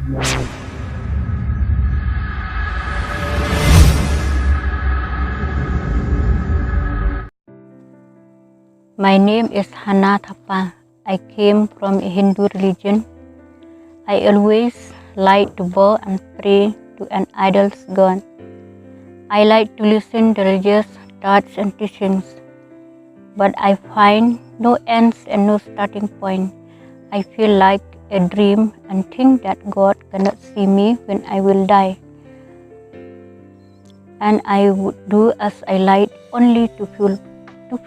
My name is Hana Thapa. I came from a Hindu religion. I always like to bow and pray to an idol's god. I like to listen to religious thoughts and teachings, but I find no ends and no starting point. I feel like a dream and think that God cannot see me when I will die. And I would do as I like only to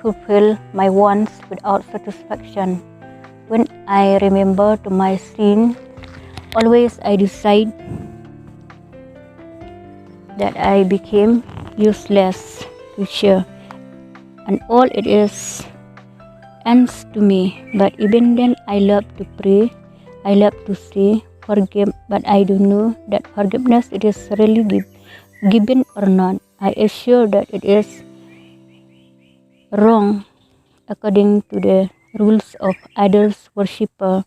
fulfill my wants without satisfaction. When I remember to my sin, always I decide that I became useless creature, and all it is ends to me. But even then, I love to pray. I love to say forgive, but I don't know that forgiveness it is really given or not. I assure that it is wrong according to the rules of idols worshipper.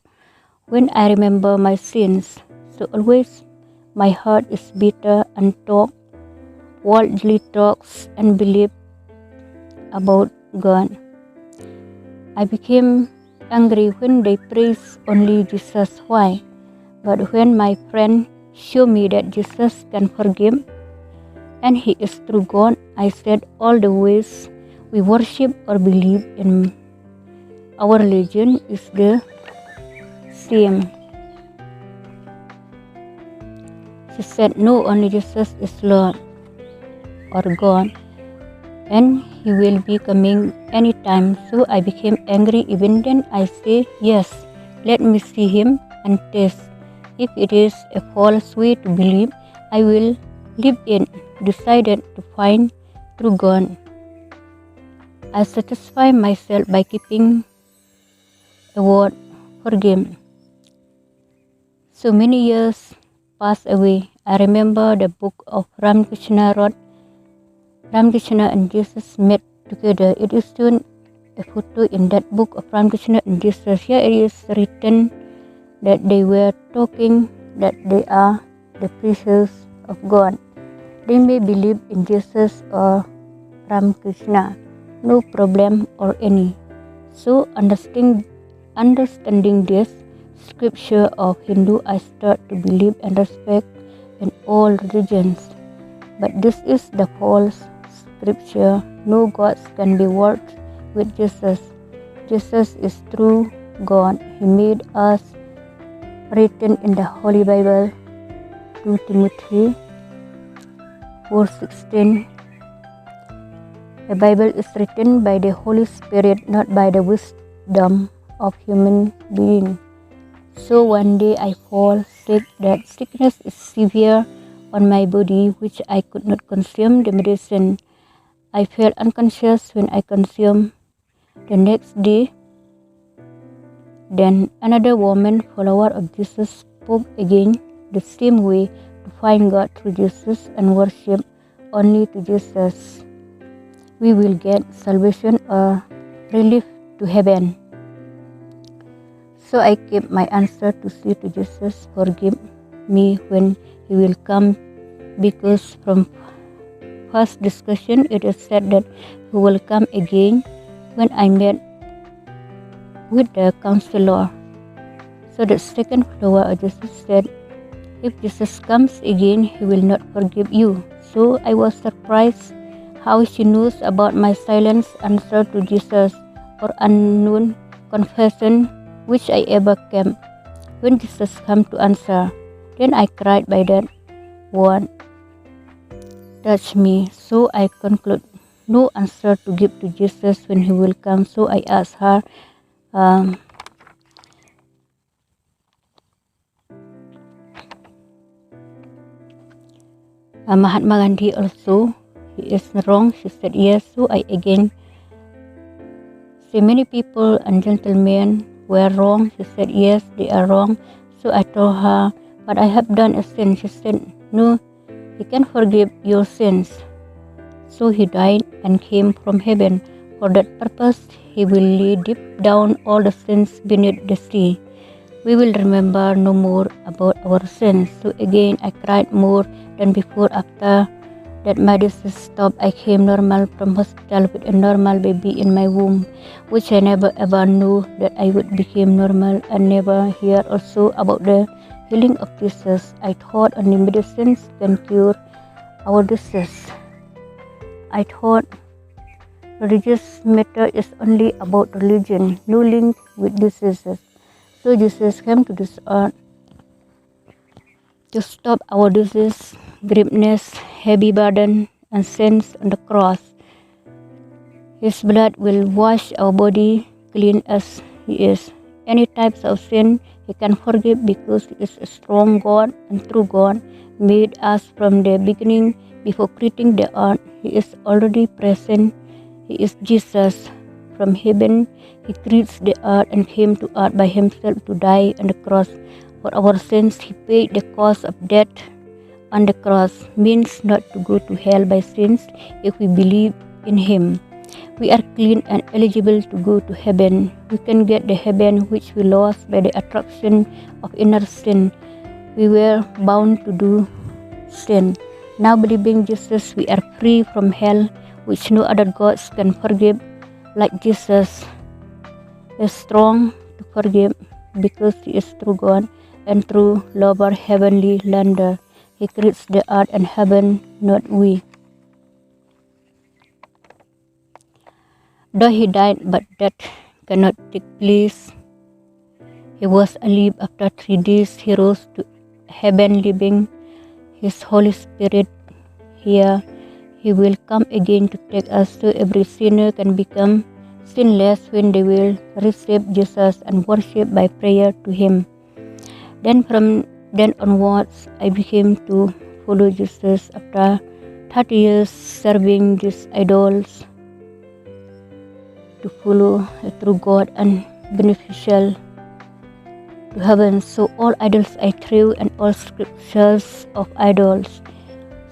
When I remember my sins, so always my heart is bitter and talk worldly talks and believe about God. I became angry when they praise only Jesus. Why? But when my friend showed me that Jesus can forgive and He is true God, I said all the ways we worship or believe in our religion is the same. She said, no, only Jesus is Lord or God, and He will be coming anytime. So I became angry. Even then I say, yes, let me see Him and test. If it is a false way to believe, I will live in, decided to find true God. I satisfy myself by keeping a word, forgive. So many years passed away. I remember the book of Ramakrishna wrote. Ramakrishna and Jesus met together. It is shown a photo in that book of Ramakrishna and Jesus. Here it is written that they were talking that they are the priests of God. They may believe in Jesus or Ramakrishna, no problem or any. So understanding this scripture of Hindu, I start to believe and respect in all religions. But this is the false scripture. No gods can be worked with Jesus. Jesus is true God. He made us, written in the Holy Bible, 2 Timothy 4:16. The Bible is written by the Holy Spirit, not by the wisdom of human being. So one day I fall sick. That sickness is severe on my body, which I could not consume the medicine. I felt unconscious when I consumed. The next day, then another woman, follower of Jesus, spoke again the same way to find God through Jesus and worship only to Jesus. We will get salvation or relief to heaven. So I gave my answer to say to Jesus, forgive me when He will come, because from first discussion it is said that He will come again when I met with the counselor. So the second follower of Jesus said, if Jesus comes again, He will not forgive you. So I was surprised how she knows about my silent answer to Jesus or unknown confession which I ever came. When Jesus came to answer, then I cried by that word touched me. So I conclude no answer to give to Jesus when He will come. So I asked her, Mahatma Gandhi also, he is wrong? She said yes. So I again say many people and gentlemen were wrong. She said yes, they are wrong. So I told her, but I have done a sin. She said no, He can forgive your sins. So He died and came from heaven. For that purpose, He will lay deep down all the sins beneath the sea. We will remember no more about our sins. So again, I cried more than before. After that my disease stopped, I came normal from hospital with a normal baby in my womb, which I never ever knew that I would become normal. I never hear also about the healing of Jesus. I thought only medicines can cure our disease. I thought religious matter is only about religion, no link with diseases. So Jesus came to this earth to stop our disease, griefness, heavy burden, and sins on the cross. His blood will wash our body clean as He is. Any types of sin He can forgive because He is a strong God and true God, made us from the beginning before creating the earth. He is already present. He is Jesus. From heaven, He creates the earth and came to earth by Himself to die on the cross. For our sins, He paid the cost of death on the cross. Means not to go to hell by sins if we believe in Him. We are clean and eligible to go to heaven. We can get the heaven which we lost by the attraction of inner sin. We were bound to do sin. Now believing Jesus, we are free from hell, which no other gods can forgive like Jesus is strong to forgive because He is true God and true lover, heavenly lander. He creates the earth and heaven, not we. Though He died, but death cannot take place. He was alive after 3 days. He rose to heaven, leaving His Holy Spirit here. He will come again to take us so every sinner can become sinless when they will receive Jesus and worship by prayer to Him. Then from then onwards, I became to follow Jesus after 30 years serving these idols, to follow a true God and beneficial to heaven. So all idols I threw and all scriptures of idols.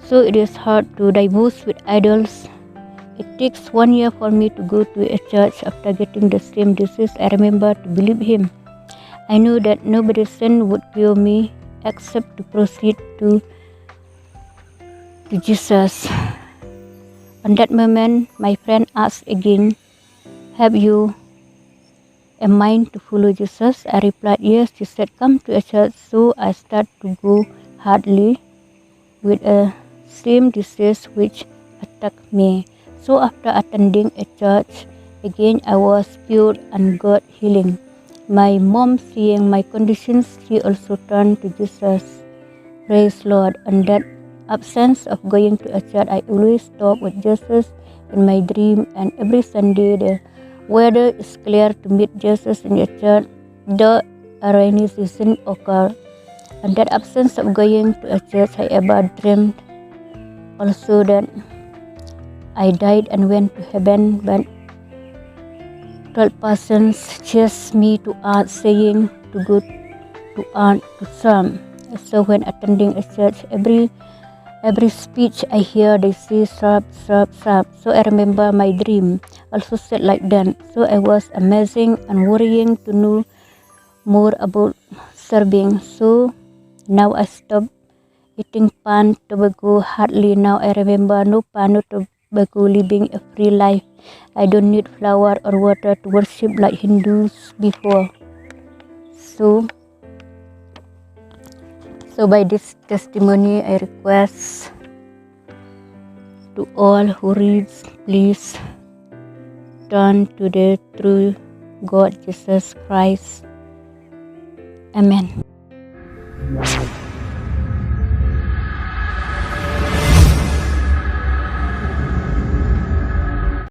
So it is hard to divorce with idols. It takes 1 year for me to go to a church after getting the same disease. I remember to believe Him. I knew that nobody's sin would cure me except to proceed to Jesus. On that moment, my friend asked again, "Have you a mind to follow Jesus?" I replied, "Yes." She said, "Come to a church." So I started to go hardly with a same disease which attacked me. So after attending a church, again I was cured and got healing. My mom, seeing my conditions, she also turned to Jesus. Praise Lord. On that absence of going to a church, I always talk with Jesus in my dream, and every Sunday the weather is clear to meet Jesus in a church. The rainy season occurred. On that absence of going to a church, I ever dreamed also that I died and went to heaven, but 12 persons chased me to earth, saying to go to earth to serve. So when attending a church, every speech I hear, they say serve, serve, serve. So I remember my dream also said like that. So I was amazing and worrying to know more about serving. So now I stopped eating pan tobacco hardly. Now I remember no pan, no tobacco, living a free life. I don't need flour or water to worship like Hindus before. So by this testimony, I request to all who reads, please turn to the true God Jesus Christ. Amen.